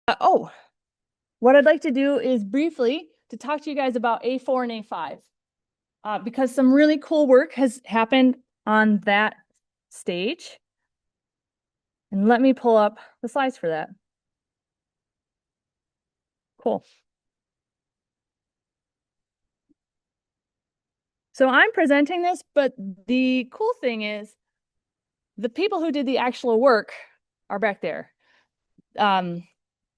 What I'd like to do is briefly to talk to you guys about A4 and A5 because some really cool work has happened on that stage. And let me pull up the slides for that. Cool. So I'm presenting this, but the cool thing is the people who did the actual work are back there.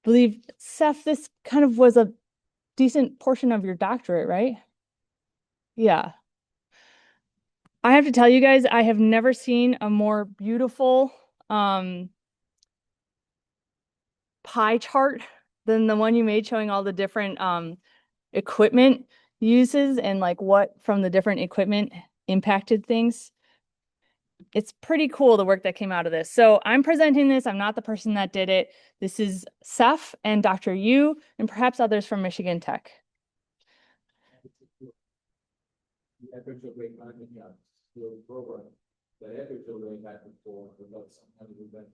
Believe, Seth, this kind of was a decent portion of your doctorate, right? Yeah. I have to tell you guys, I have never seen a more beautiful pie chart than the one you made showing all the different equipment uses and like what from the different equipment impacted things. It's pretty cool the work that came out of this. So I'm presenting this. I'm not the person that did it. This is Seth and Dr. Yu and perhaps others from Michigan Tech. The aperture rate management program that aperture rate had before without some kind of event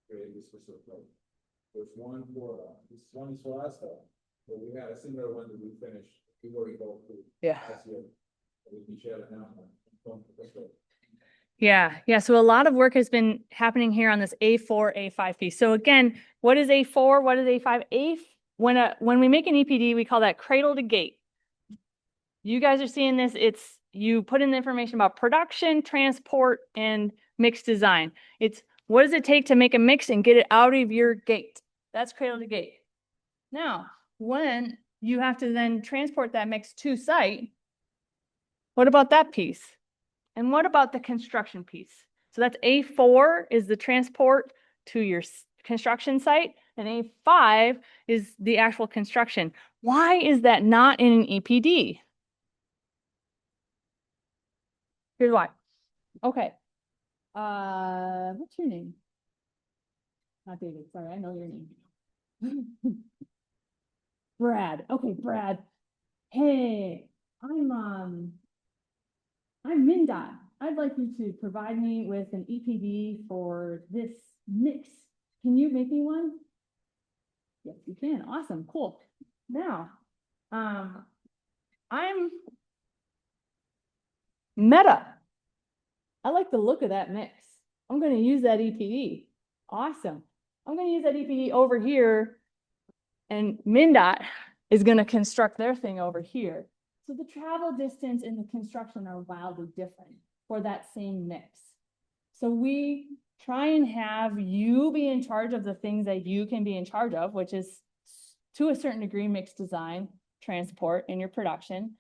created this for flow. There's one for this one is for us though. But we had a similar one that we finished. We already go through last year. We can share it now. Yeah. So a lot of work has been happening here on this A4, A5 piece. So again, what is A4? What is A5? When we make an EPD, we call that cradle to gate. You guys are seeing this. It's you put in the information about production, transport, and mix design. It's what does it take to make a mix and get it out of your gate? That's cradle to gate. Now, when you have to then transport that mix to site, what about that piece? And what about the construction piece? So that's A4 is the transport to your construction site, and A5 is the actual construction. Why is that not in an EPD? Here's why. Okay. What's your name? Not David. Sorry, I know your name. Brad. Okay, Brad. Hey, I'm MnDOT. I'd like you to provide me with an EPD for this mix. Can you make me one? Yes, you can. Awesome. Cool. Now, I'm Meta. I like the look of that mix. I'm going to use that EPD. Awesome. I'm going to use that EPD over here, and MnDOT is going to construct their thing over here. So the travel distance and the construction are wildly different for that same mix. So we try and have you be in charge of the things that you can be in charge of, which is to a certain degree mix design, transport, and your production.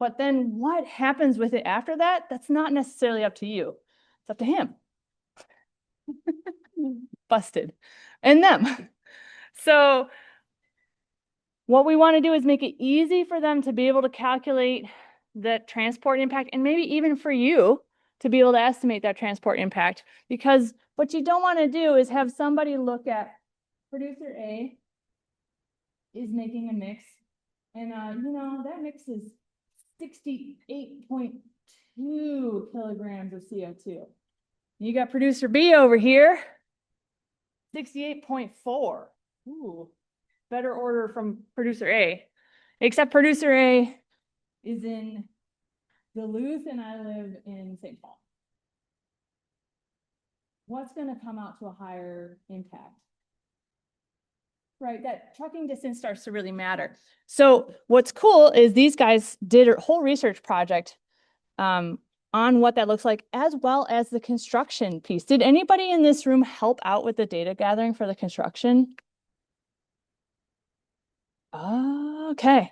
But then what happens with it after that? That's not necessarily up to you. It's up to him. Busted. And them. So what we want to do is make it easy for them to be able to calculate the transport impact, and maybe even for you to be able to estimate that transport impact. Because what you don't want to do is have somebody look at producer A is making a mix, and that mix is 68.2 kilograms of CO2. You got producer B over here, 68.4. Ooh, better order from producer A. Except producer A is in Duluth and I live in St. Paul. What's going to come out to a higher impact? Right, that trucking distance starts to really matter. So what's cool is these guys did a whole research project on what that looks like, as well as the construction piece. Did anybody in this room help out with the data gathering for the construction? Okay.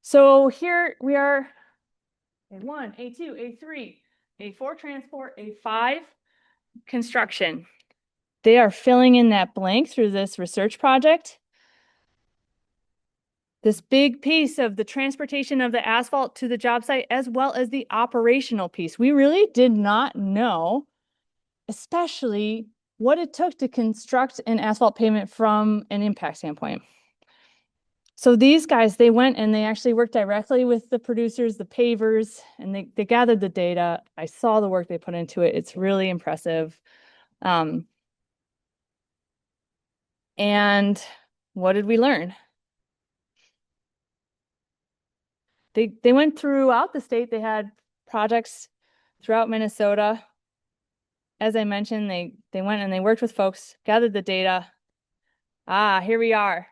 So here we are, A1, A2, A3, A4 transport, A5 construction. They are filling in that blank through this research project. This big piece of the transportation of the asphalt to the job site, as well as the operational piece. We really did not know, especially what it took to construct an asphalt pavement from an impact standpoint. So these guys, they went and they actually worked directly with the producers, the pavers, and they gathered the data. I saw the work they put into it. It's really impressive. And what did we learn? They went throughout the state. They had projects throughout Minnesota. As I mentioned, they went and they worked with folks, gathered the data. Here we are.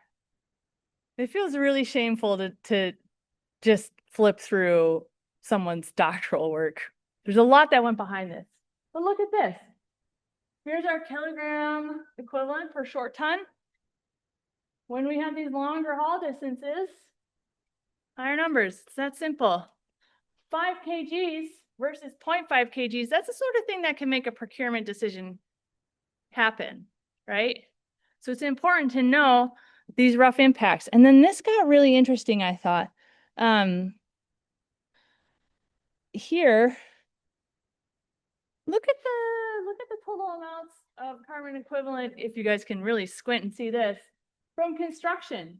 It feels really shameful to just flip through someone's doctoral work. There's a lot that went behind this. But look at this. Here's our kilogram equivalent per short ton. When we have these longer haul distances, higher numbers. It's that simple. 5 kgs versus 0.5 kgs. That's the sort of thing that can make a procurement decision happen, right? So it's important to know these rough impacts. And then this got really interesting, I thought. Here, look at the total amounts of carbon equivalent, if you guys can really squint and see this, from construction.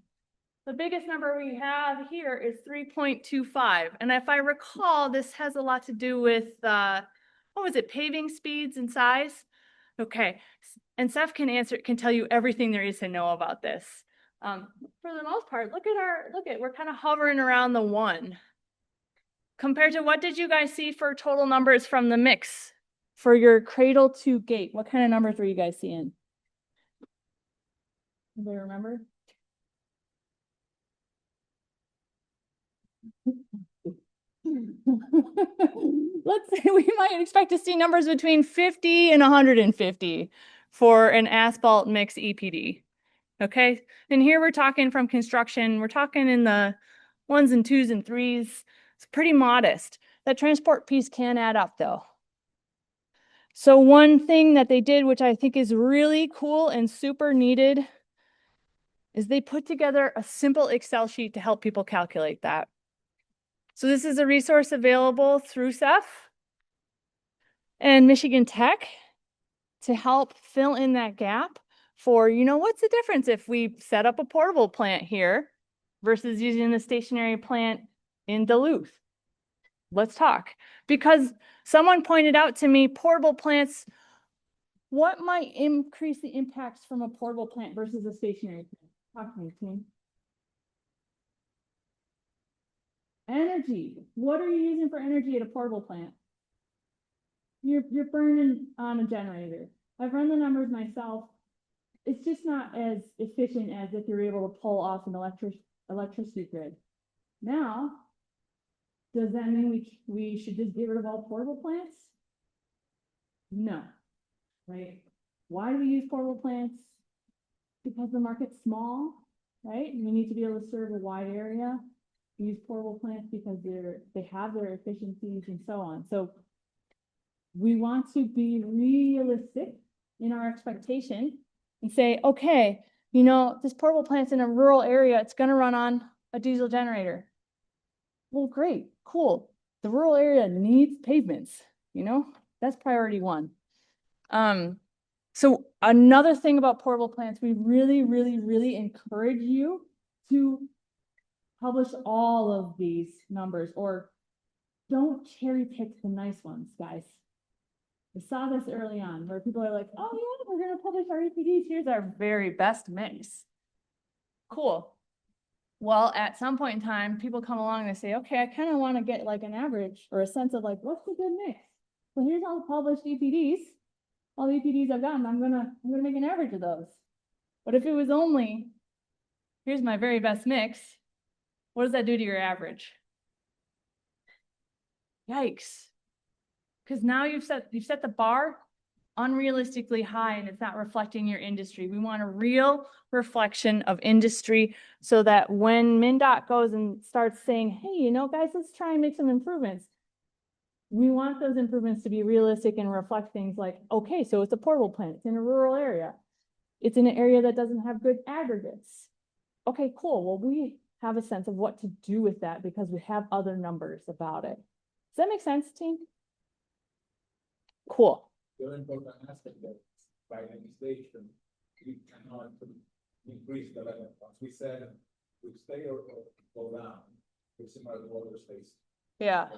The biggest number we have here is 3.25. And if I recall, this has a lot to do with, what was it, paving speeds and size? Okay, and Seth can tell you everything there is to know about this. For the most part, we're kind of hovering around the 1. Compared to what did you guys see for total numbers from the mix? For your cradle to gate, what kind of numbers were you guys seeing? Anybody remember? Let's say we might expect to see numbers between 50 and 150 for an asphalt mix EPD. Okay, and here we're talking from construction, we're talking in the 1s and 2s and 3s. It's pretty modest. That transport piece can add up though. So one thing that they did, which I think is really cool and super needed, is they put together a simple Excel sheet to help people calculate that. So this is a resource available through CEF and Michigan Tech to help fill in that gap for, what's the difference if we set up a portable plant here versus using the stationary plant in Duluth? Let's talk. Because someone pointed out to me, portable plants, what might increase the impacts from a portable plant versus a stationary plant? Talk to me, team. Energy. What are you using for energy at a portable plant? You're burning on a generator. I've run the numbers myself. It's just not as efficient as if you're able to pull off an electricity grid. Now, does that mean we should just get rid of all portable plants? No, right? Why do we use portable plants? Because the market's small, right? We need to be able to serve a wide area. We use portable plants because they have their efficiencies and so on. So we want to be realistic in our expectation and say, okay, this portable plant's in a rural area, it's going to run on a diesel generator. Well, great, cool. The rural area needs pavements, that's priority 1. So another thing about portable plants, we really, really, really encourage you to publish all of these numbers, or don't cherry pick the nice ones, guys. I saw this early on where people are like, oh yeah, we're going to publish our EPDs. Here's our very best mix. Cool. Well, at some point in time, people come along and they say, okay, I kind of want to get like an average or a sense of like, what's the good mix? Well, here's all the published EPDs. All the EPDs I've gotten, I'm gonna make an average of those. But if it was only, here's my very best mix, what does that do to your average? Yikes. Because now you've set the bar unrealistically high and it's not reflecting your industry. We want a real reflection of industry so that when MnDOT goes and starts saying, hey, guys, let's try and make some improvements. We want those improvements to be realistic and reflect things like, okay, so it's a portable plant, it's in a rural area. It's in an area that doesn't have good aggregates. Okay, cool. Well, we have a sense of what to do with that because we have other numbers about it. Does that make sense, team? Cool. The other important aspect that by legislation, we cannot increase the level. Once we said we stay or go down, it's similar to other states. Yeah.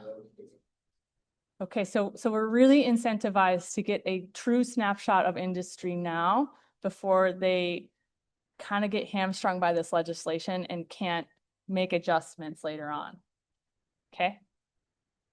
Okay, so we're really incentivized to get a true snapshot of industry now before they kind of get hamstrung by this legislation and can't make adjustments later on. Okay?